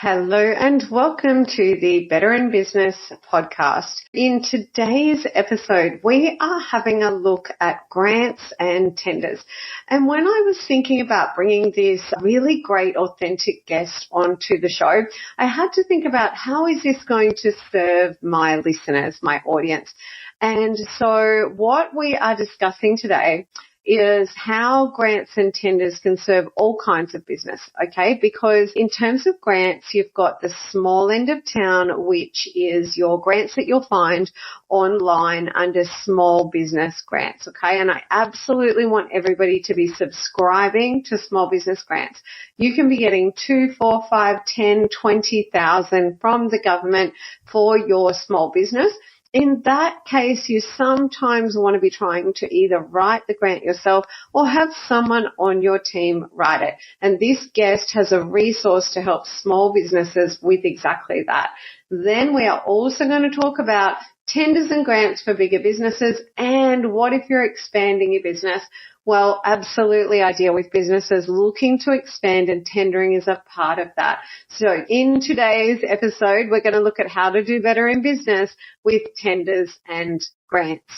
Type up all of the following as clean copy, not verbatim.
Hello and welcome to the Better in Business podcast. In today's episode, we are having a look at grants and tenders. And when I was thinking about bringing this really great, authentic guest onto the show, I had to think about how is this going to serve my listeners, my audience. And so what we are discussing today is how grants and tenders can serve all kinds of business, okay? Because in terms of grants, you've got the small end of town, which is your grants that you'll find online under small business grants, okay? And I absolutely want everybody to be subscribing to small business grants. You can be getting 2, 4, 5, 10, 20,000 from the government for your small business. In that case, you sometimes want to be trying to either write the grant yourself or have someone on your team write it. And this guest has a resource to help small businesses with exactly that. Then we are also going to talk about tenders and grants for bigger businesses. And what if you're expanding your business? Well, absolutely, I deal with businesses looking to expand, and tendering is a part of that. So in today's episode, we're going to look at how to do better in business with tenders and grants.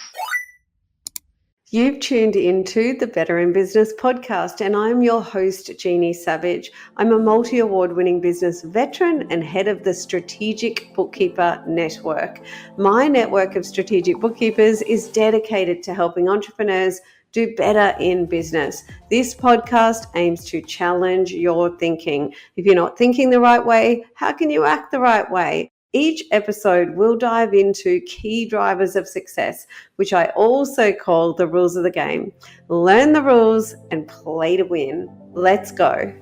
You've tuned into the Better in Business podcast, and I'm your host, Jeannie Savage. I'm a multi-award winning business veteran and head of the Strategic Bookkeeper Network. My network of strategic bookkeepers is dedicated to helping entrepreneurs do better in business. This podcast aims to challenge your thinking. If you're not thinking the right way, how can you act the right way? Each episode will dive into key drivers of success, which I also call the rules of the game. Learn the rules and play to win. Let's go.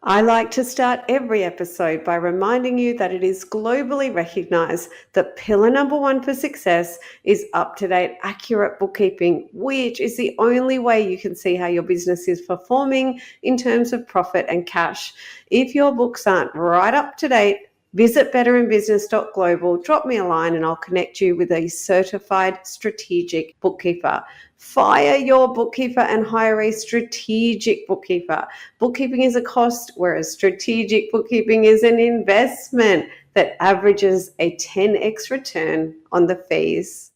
I like to start every episode by reminding you that it is globally recognized that pillar number 1 for success is up-to-date, accurate bookkeeping, which is the only way you can see how your business is performing in terms of profit and cash. If your books aren't right up to date, visit betterinbusiness.global, drop me a line and I'll connect you with a certified strategic bookkeeper. Fire your bookkeeper and hire a strategic bookkeeper. Bookkeeping is a cost, whereas strategic bookkeeping is an investment that averages a 10x return on the fees.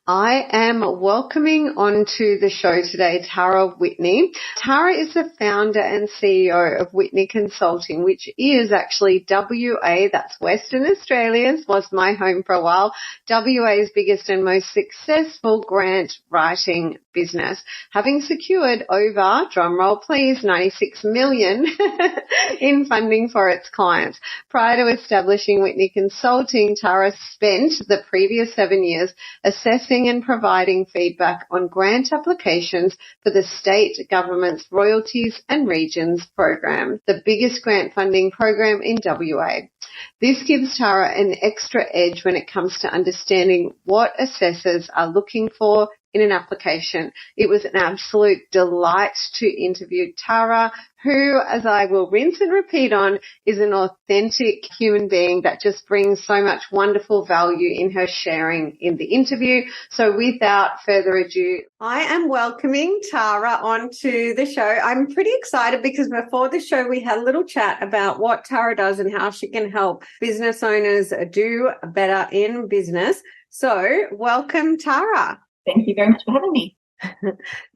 I am welcoming onto the show today Tara Whitney. Tara is the founder and CEO of Whitney Consulting, which is actually WA, that's Western Australia's, was my home for a while, WA's biggest and most successful grant writing business, having secured over, drumroll please, 96 million in funding for its clients. Prior to establishing Whitney Consulting, Tara spent the previous 7 years assessing and providing feedback on grant applications for the state government's Royalties and Regions program, the biggest grant funding program in WA. This gives Tara an extra edge when it comes to understanding what assessors are looking for in an application. It was an absolute delight to interview Tara, who, as I will rinse and repeat on, is an authentic human being that just brings so much wonderful value in her sharing in the interview. So without further ado, I am welcoming Tara onto the show. I'm pretty excited because before the show, we had a little chat about what Tara does and how she can help business owners do better in business. So welcome, Tara. Thank you very much for having me.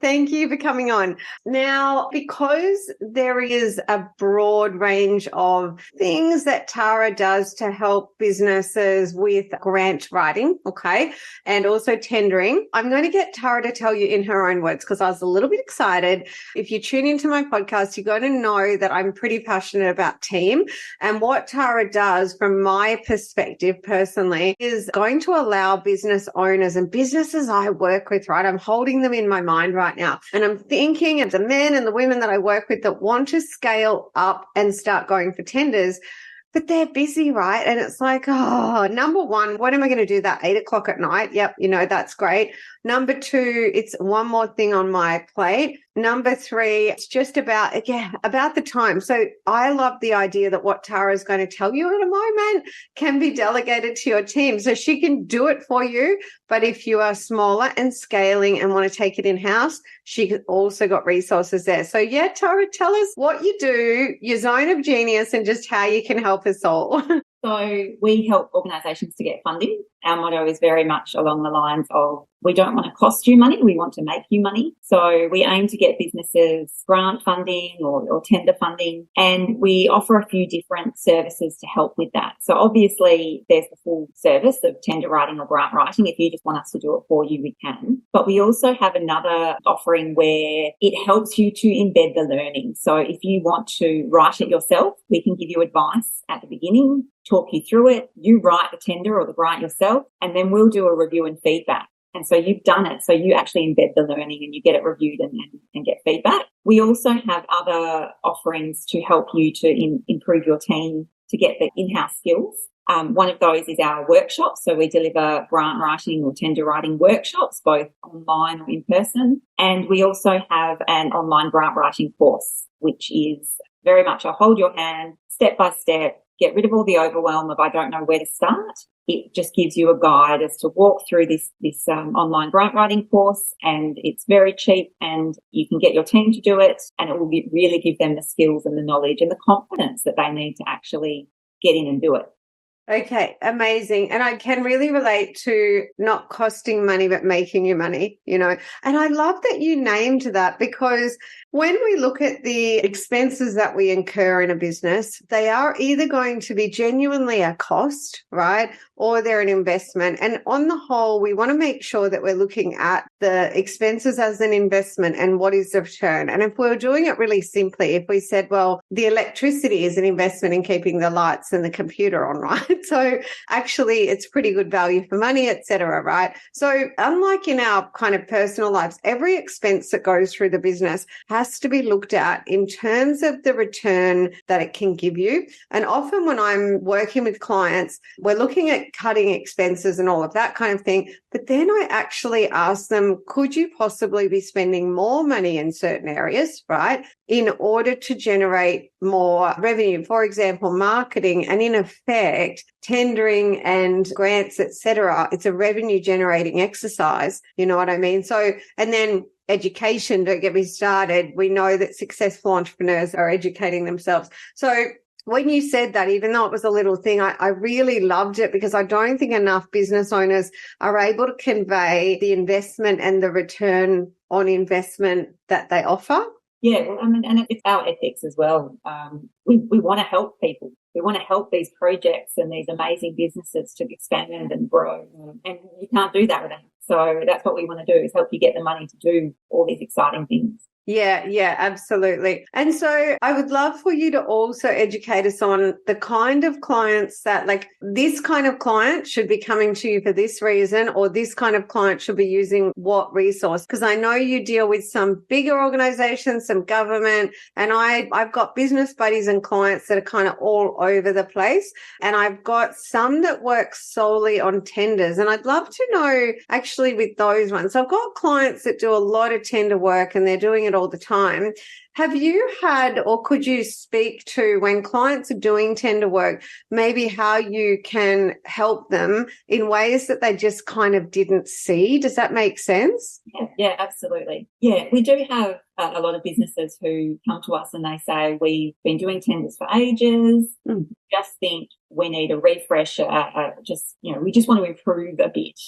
Thank you for coming on. Now, because there is a broad range of things that Tara does to help businesses with grant writing, okay, and also tendering, I'm going to get Tara to tell you in her own words because I was a little bit excited. If you tune into my podcast, you're going to know that I'm pretty passionate about team, and what Tara does from my perspective personally is going to allow business owners and businesses I work with, right? I'm holding them in my mind right now. And I'm thinking of the men and the women that I work with that want to scale up and start going for tenders, but they're busy, right? And it's like, oh, number one, what am I going to do that 8 o'clock at night? Yep, that's great. Number 2, it's one more thing on my plate. Number 3, it's just about the time. So I love the idea that what Tara is going to tell you in a moment can be delegated to your team. So she can do it for you. But if you are smaller and scaling and want to take it in-house, she also got resources there. So yeah, Tara, tell us what you do, your zone of genius, and just how you can help us all. So we help organisations to get funding. Our motto is very much along the lines of, we don't want to cost you money, we want to make you money. So we aim to get businesses grant funding or tender funding, and we offer a few different services to help with that. So obviously there's the full service of tender writing or grant writing. If you just want us to do it for you, we can. But we also have another offering where it helps you to embed the learning. So if you want to write it yourself, we can give you advice at the beginning, talk you through it. You write the tender or the grant yourself, and then we'll do a review and feedback. And so you've done it. So you actually embed the learning and you get it reviewed and get feedback. We also have other offerings to help you to improve your team to get the in-house skills. One of those is our workshops. So we deliver grant writing or tender writing workshops, both online or in person. And we also have an online grant writing course, which is very much a hold your hand, step by step, get rid of all the overwhelm of I don't know where to start. It just gives you a guide as to walk through this online grant writing course, and it's very cheap, and you can get your team to do it, and it will really give them the skills and the knowledge and the confidence that they need to actually get in and do it. Okay, amazing. And I can really relate to not costing money, but making you money, you know. And I love that you named that, because when we look at the expenses that we incur in a business, they are either going to be genuinely a cost, right? Or they're an investment. And on the whole, we want to make sure that we're looking at the expenses as an investment and what is the return. And if we were doing it really simply, if we said, well, the electricity is an investment in keeping the lights and the computer on, right? So actually it's pretty good value for money, et cetera, right? So unlike in our kind of personal lives, every expense that goes through the business has to be looked at in terms of the return that it can give you. And often when I'm working with clients, we're looking at cutting expenses and all of that kind of thing. But then I actually ask them, could you possibly be spending more money in certain areas, right, in order to generate more revenue? For example, marketing, and in effect, tendering and grants, et cetera. It's a revenue generating exercise. You know what I mean? So, and then education, don't get me started. We know that successful entrepreneurs are educating themselves. So when you said that, even though it was a little thing, I really loved it, because I don't think enough business owners are able to convey the investment and the return on investment that they offer. Yeah, well, I mean, and it's our ethics as well. We want to help people. We want to help these projects and these amazing businesses to expand and grow. And you can't do that without. So that's what we want to do, is help you get the money to do all these exciting things. Yeah, absolutely. And so I would love for you to also educate us on the kind of clients that, like, this kind of client should be coming to you for this reason, or this kind of client should be using what resource. Because I know you deal with some bigger organizations, some government, and I've got business buddies and clients that are kind of all over the place. And I've got some that work solely on tenders. And I'd love to know actually with those ones. So I've got clients that do a lot of tender work and they're doing it all the time. Have you had, or could you speak to, when clients are doing tender work, maybe how you can help them in ways that they just kind of didn't see? Does that make sense? Yeah, absolutely. Yeah, we do have a lot of businesses who come to us and they say, we've been doing tenders for ages, just think we need a refresh, we just want to improve a bit.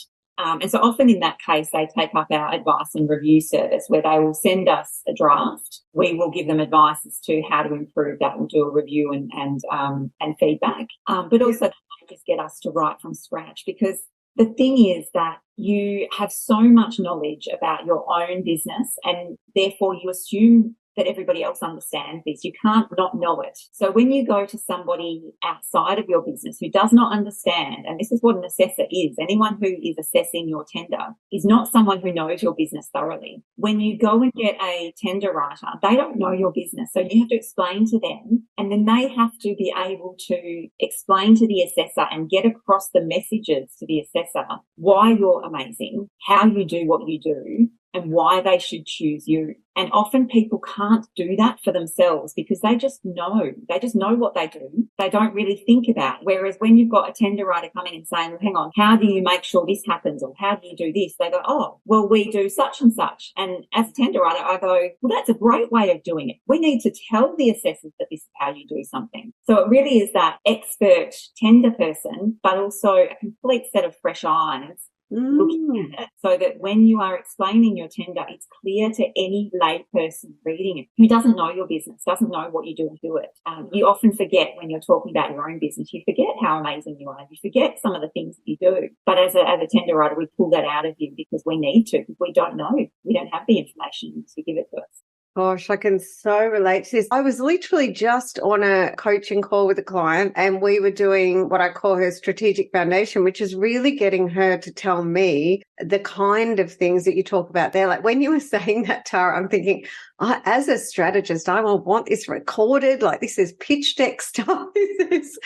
And so often in that case, they take up our advice and review service, where they will send us a draft. We will give them advice as to how to improve that. We'll do a review and feedback. But also just get us to write from scratch, because the thing is that you have so much knowledge about your own business, and therefore you assume that everybody else understands this. You can't not know it. So when you go to somebody outside of your business who does not understand, and this is what an assessor is, anyone who is assessing your tender is not someone who knows your business thoroughly. When you go and get a tender writer, they don't know your business. So you have to explain to them, and then they have to be able to explain to the assessor and get across the messages to the assessor why you're amazing, how you do what you do, and why they should choose you. And often people can't do that for themselves because they just know what they do. They don't really think about. Whereas when you've got a tender writer coming and saying, well, hang on, how do you make sure this happens? Or how do you do this? They go, oh, well, we do such and such. And as a tender writer, I go, well, that's a great way of doing it. We need to tell the assessors that this is how you do something. So it really is that expert tender person, but also a complete set of fresh eyes looking at it, so that when you are explaining your tender, it's clear to any lay person reading it who doesn't know your business, doesn't know what you do and do it. You often forget when you're talking about your own business, you forget how amazing you are. You forget some of the things that you do. But as a tender writer, we pull that out of you because we need to, because we don't know. We don't have the information to give it to us. Gosh, I can so relate to this. I was literally just on a coaching call with a client and we were doing what I call her strategic foundation, which is really getting her to tell me the kind of things that you talk about there. Like when you were saying that, Tara, I'm thinking, as a strategist, I will want this recorded. Like this is pitch deck stuff. This is,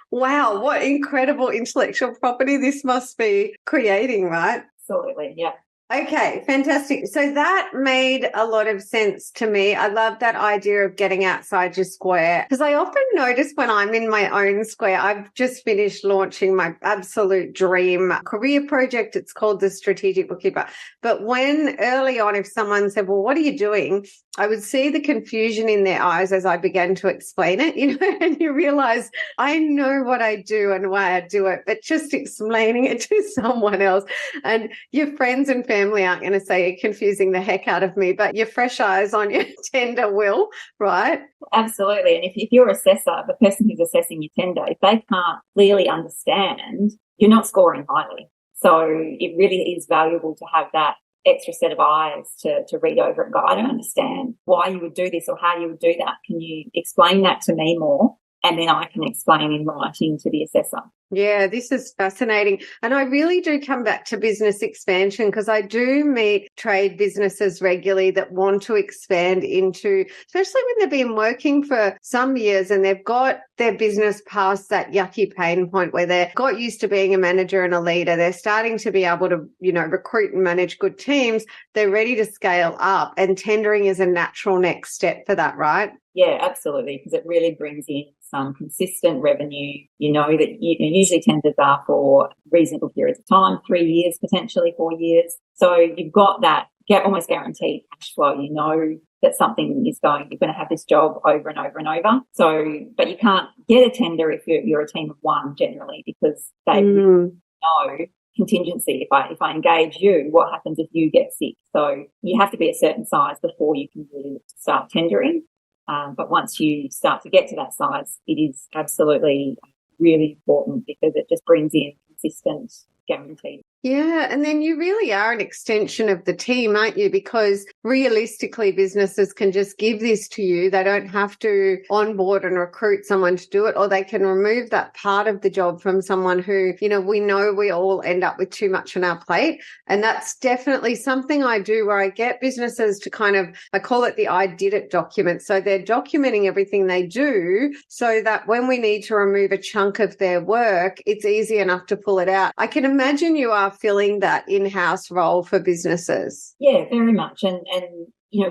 wow, what incredible intellectual property this must be creating, right? Absolutely, yeah. Okay, fantastic. So that made a lot of sense to me. I love that idea of getting outside your square because I often notice when I'm in my own square, I've just finished launching my absolute dream career project. It's called the Strategic Bookkeeper. But when early on, if someone said, well, what are you doing? I would see the confusion in their eyes as I began to explain it, and you realize I know what I do and why I do it, but just explaining it to someone else and your friends and family aren't going to say you're confusing the heck out of me, but your fresh eyes on your tender will, right? Absolutely. And if you're an assessor, the person who's assessing your tender, if they can't clearly understand, you're not scoring highly. So it really is valuable to have that extra set of eyes to read over it and go, I don't understand why you would do this or how you would do that. Can you explain that to me more? And then I can explain in writing to the assessor. Yeah, this is fascinating. And I really do come back to business expansion because I do meet trade businesses regularly that want to expand into, especially when they've been working for some years and they've got their business past that yucky pain point where they've got used to being a manager and a leader. They're starting to be able to, recruit and manage good teams. They're ready to scale up, and tendering is a natural next step for that, right? Yeah, absolutely, because it really brings in some consistent revenue. You know that usually tenders are for reasonable periods of time, 3 years, potentially 4 years. So you've got that almost guaranteed cash flow. You know that something is you're going to have this job over and over and over. So, but you can't get a tender if you're a team of one generally, because they know contingency. If I engage you, what happens if you get sick? So you have to be a certain size before you can really start tendering. But once you start to get to that size, it is absolutely really important because it just brings in consistent guarantee. Yeah, and then you really are an extension of the team, aren't you? Because realistically, businesses can just give this to you. They don't have to onboard and recruit someone to do it, or they can remove that part of the job from someone who, we know we all end up with too much on our plate. And that's definitely something I do where I get businesses to I call it the I did it document. So they're documenting everything they do so that when we need to remove a chunk of their work, it's easy enough to pull it out. I can imagine you are filling that in-house role for businesses. Yeah, very much. And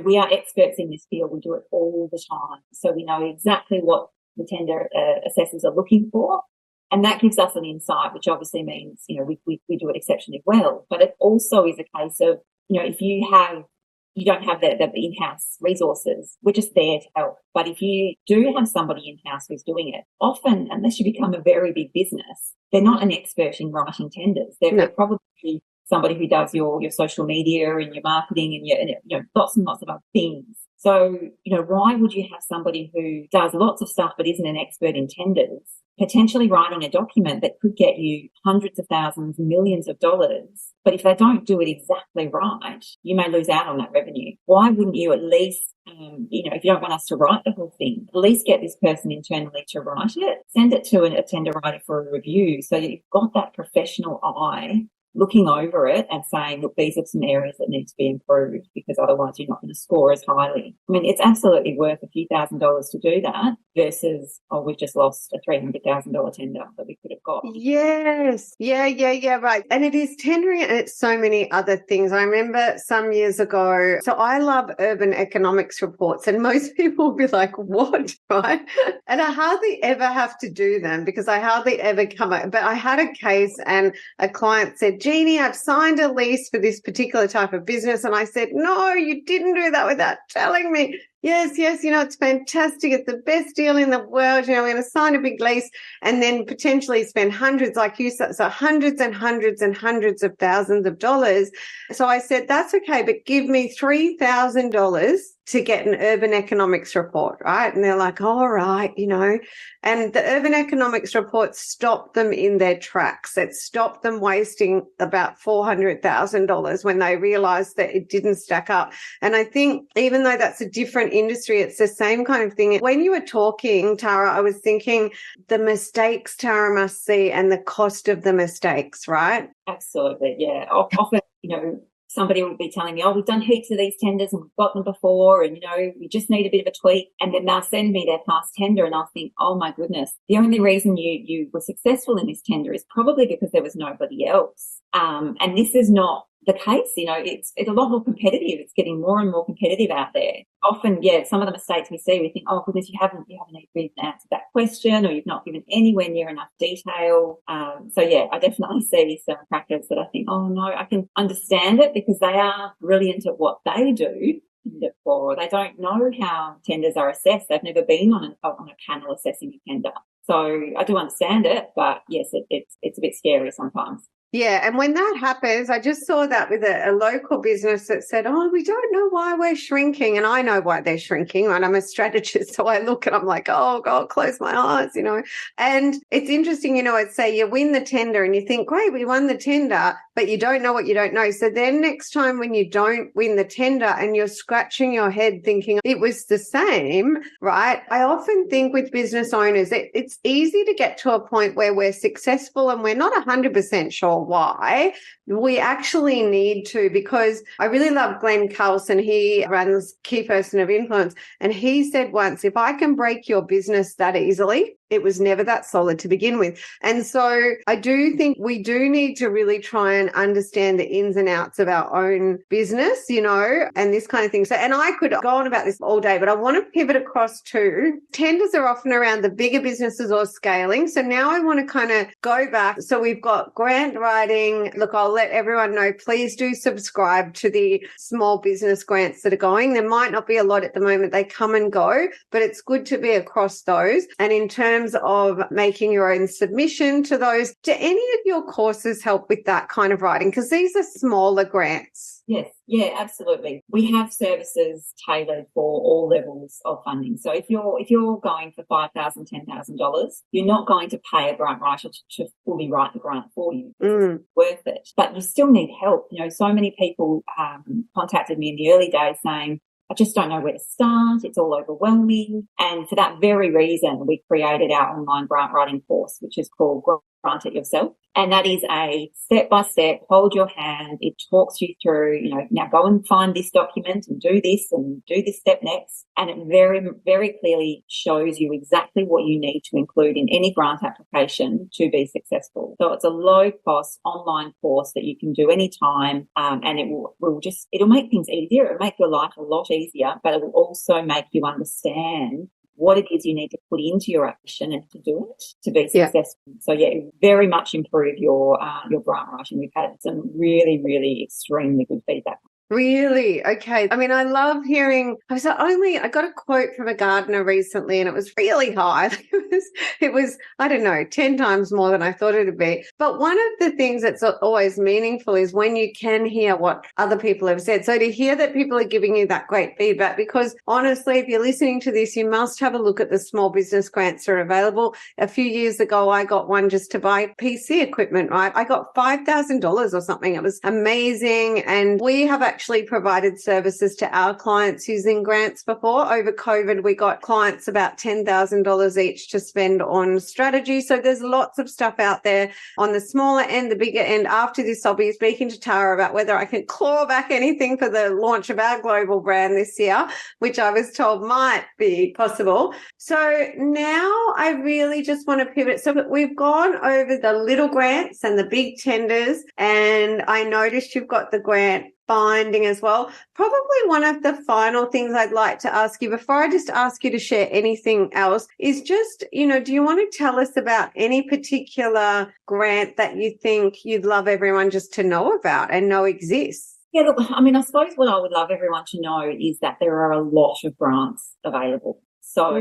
we are experts in this field. We do it all the time. So we know exactly what the tender assessors are looking for. And that gives us an insight, which obviously means, we do it exceptionally well. But it also is a case of, if you don't have the in-house resources, we're just there to help. But if you do have somebody in-house who's doing it, often, unless you become a very big business, they're not an expert in writing tenders. They're probably somebody who does your social media and your marketing and your lots and lots of other things. So, why would you have somebody who does lots of stuff but isn't an expert in tenders potentially writing a document that could get you hundreds of thousands, millions of dollars? But if they don't do it exactly right, you may lose out on that revenue. Why wouldn't you at least, if you don't want us to write the whole thing, at least get this person internally to write it, send it to a tender writer for a review so you've got that professional eye looking over it and saying, look, these are some areas that need to be improved because otherwise you're not going to score as highly. I mean, it's absolutely worth a few $1,000s to do that versus, we've just lost a $300,000 tender that we could have got. Yes. Yeah, right. And it is tendering and it's so many other things. I remember some years ago, so I love urban economics reports and most people will be like, what, right? And I hardly ever have to do them because I hardly ever come up. But I had a case and a client said, Jeannie, I've signed a lease for this particular type of business. And I said, no, you didn't do that without telling me. Yes, it's fantastic. It's the best deal in the world. We're going to sign a big lease and then potentially spend hundreds, like you said, so hundreds and hundreds and hundreds of thousands of dollars. So I said, that's okay, but give me $3,000 to get an urban economics report, right? And they're like, all right, and the urban economics report stopped them in their tracks. It stopped them wasting about $400,000 when they realized that it didn't stack up. And I think even though that's a different industry, it's the same kind of thing. When you were talking, Tara, I was thinking the mistakes Tara must see and the cost of the mistakes, right? Absolutely, yeah. Often, somebody will be telling me, we've done heaps of these tenders and we've got them before and, we just need a bit of a tweak. And then they'll send me their past tender and I'll think, oh my goodness, the only reason you were successful in this tender is probably because there was nobody else. And this is not the case. It's a lot more competitive. It's getting more and more competitive out there. Often, some of the mistakes we see, we think, oh goodness, you haven't even answered that question or you've not given anywhere near enough detail. I definitely see some crackers that I think, oh no, I can understand it because they are brilliant at what they do. Or they don't know how tenders are assessed. They've never been on a panel assessing a tender. So I do understand it, but yes, it's a bit scary sometimes. Yeah, and when that happens, I just saw that with a local business that said, we don't know why we're shrinking. And I know why they're shrinking, and I'm a strategist. So I look and I'm like, oh, God, close my eyes, And it's interesting, I'd say you win the tender and you think, great, we won the tender, but you don't know what you don't know. So then next time when you don't win the tender and you're scratching your head thinking it was the same, right? I often think with business owners, it's easy to get to a point where we're successful and we're not 100% sure why. We actually need to, because I really love Glenn Carlson. He runs Key Person of Influence. And he said once, if I can break your business that easily, it was never that solid to begin with. And so I do think we do need to really try and understand the ins and outs of our own business, and this kind of thing. So, and I could go on about this all day, but I want to pivot across to tenders are often around the bigger businesses or scaling. So now I want to kind of go back. So we've got grant writing. Look, I'll let everyone know, please do subscribe to the small business grants that are going. There might not be a lot at the moment. They come and go, but it's good to be across those. And in terms of making your own submission to those, do any of your courses help with that kind of writing? Because these are smaller grants. Yes, yeah, absolutely. We have services tailored for all levels of funding. So if you're going for $5,000, $10,000, you're not going to pay a grant writer to fully write the grant for you. It's worth it. But you still need help. So many people contacted me in the early days saying, I just don't know where to start. It's all overwhelming. And for that very reason, we created our online grant writing course, which is called Grant It Yourself. And that is a step-by-step, hold your hand. It talks you through, now go and find this document and do this step next. And it very, very clearly shows you exactly what you need to include in any grant application to be successful. So it's a low-cost online course that you can do anytime, and it it'll make things easier. It'll make your life a lot easier, but it will also make you understand what it is you need to put into your action and to do it to be successful. So it very much improve your grant writing. We've had some really, really extremely good feedback. Really? Okay. I mean, I love hearing, I got a quote from a gardener recently and it was really high. It was, I don't know, 10 times more than I thought it would be. But one of the things that's always meaningful is when you can hear what other people have said. So to hear that people are giving you that great feedback, because honestly, if you're listening to this, you must have a look at the small business grants that are available. A few years ago, I got one just to buy PC equipment, right? I got $5,000 or something. It was amazing. And we have actually provided services to our clients using grants before. Over COVID, we got clients about $10,000 each to spend on strategy. So there's lots of stuff out there on the smaller end, the bigger end. After this, I'll be speaking to Tara about whether I can claw back anything for the launch of our global brand this year, which I was told might be possible. So now I really just want to pivot. So we've gone over the little grants and the big tenders, and I noticed you've got the grant finding as well. Probably one of the final things I'd like to ask you before I just ask you to share anything else is just, do you want to tell us about any particular grant that you think you'd love everyone just to know about and know exists? Yeah, look, I mean, I suppose what I would love everyone to know is that there are a lot of grants available. So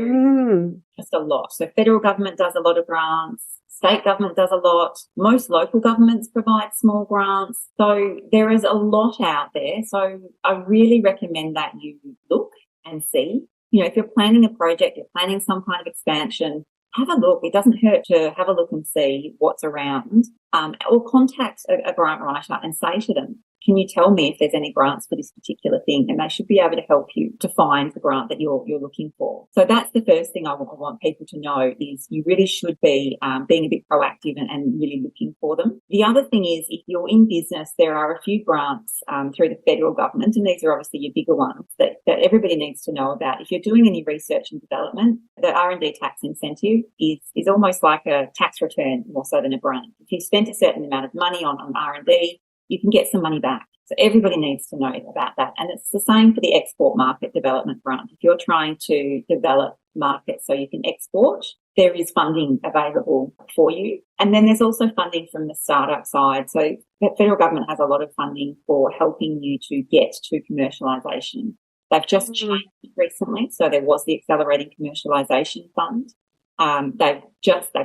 just a lot. So federal government does a lot of grants. State government does a lot. Most local governments provide small grants. So there is a lot out there. So I really recommend that you look and see. If you're planning a project, you're planning some kind of expansion, have a look. It doesn't hurt to have a look and see what's around, or contact a grant writer and say to them, can you tell me if there's any grants for this particular thing? And they should be able to help you to find the grant that you're looking for. So that's the first thing I want people to know is you really should be being a bit proactive and really looking for them. The other thing is if you're in business, there are a few grants through the federal government, and these are obviously your bigger ones that everybody needs to know about. If you're doing any research and development, the R&D tax incentive is almost like a tax return more so than a grant. If you spent a certain amount of money on R&D, you can get some money back. So everybody needs to know about that. And it's the same for the export market development grant. If you're trying to develop markets so you can export, there is funding available for you. And then there's also funding from the startup side. So the federal government has a lot of funding for helping you to get to commercialisation. They've just changed recently. So there was the Accelerating Commercialisation Fund. They've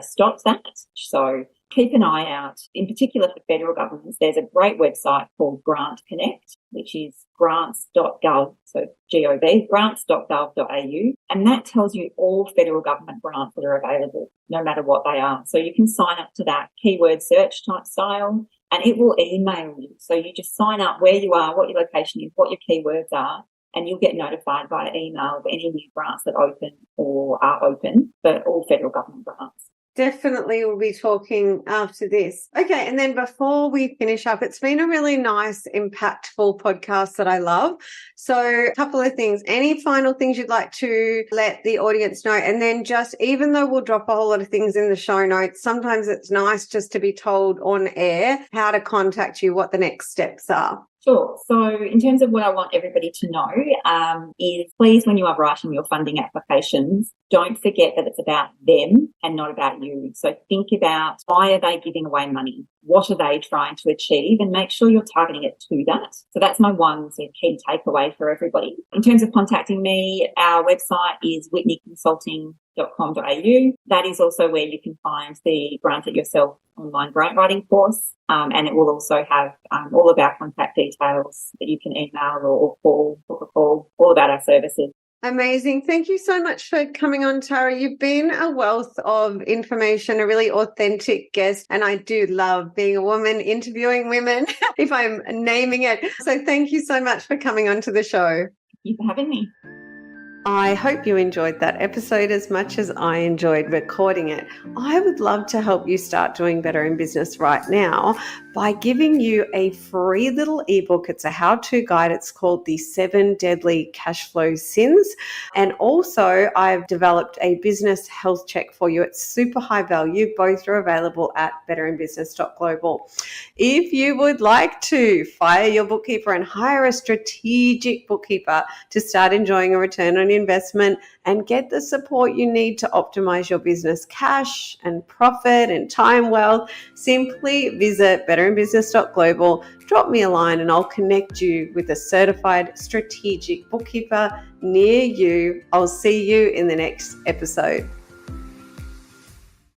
stopped that. So keep an eye out, in particular for federal governments. There's a great website called Grant Connect, which is grants.gov, so G-O-V, grants.gov.au, and that tells you all federal government grants that are available, no matter what they are. So you can sign up to that keyword search type style, and it will email you. So you just sign up where you are, what your location is, what your keywords are, and you'll get notified via email of any new grants that open or are open for all federal government grants. Definitely we'll be talking after this. Okay, and then before we finish up, it's been a really nice, impactful podcast that I love. So a couple of things. Any final things you'd like to let the audience know? And then just, even though we'll drop a whole lot of things in the show notes, sometimes it's nice just to be told on air how to contact you, what the next steps are. Sure. So in terms of what I want everybody to know is please, when you are writing your funding applications, don't forget that it's about them and not about you. So think about, why are they giving away money? What are they trying to achieve? And make sure you're targeting it to that. So that's my one sort of key takeaway for everybody. In terms of contacting me, our website is whitneyconsulting.com.au. That is also where you can find the Grant It Yourself online grant writing course. And it will also have all of our contact details that you can email or call, book a call, all about our services. Amazing. Thank you so much for coming on, Tara. You've been a wealth of information, a really authentic guest, and I do love being a woman interviewing women, if I'm naming it. So thank you so much for coming on to the show. Thank you for having me. I hope you enjoyed that episode as much as I enjoyed recording it. I would love to help you start doing better in business right now by giving you a free little ebook. It's a how-to guide. It's called The 7 Deadly Cash Flow Sins. And also I've developed a business health check for you. It's super high value. Both are available at betterinbusiness.global. If you would like to fire your bookkeeper and hire a strategic bookkeeper to start enjoying a return on own investment and get the support you need to optimize your business cash and profit and time wealth, simply visit betterinbusiness.global, drop me a line and I'll connect you with a certified strategic bookkeeper near you. I'll see you in the next episode.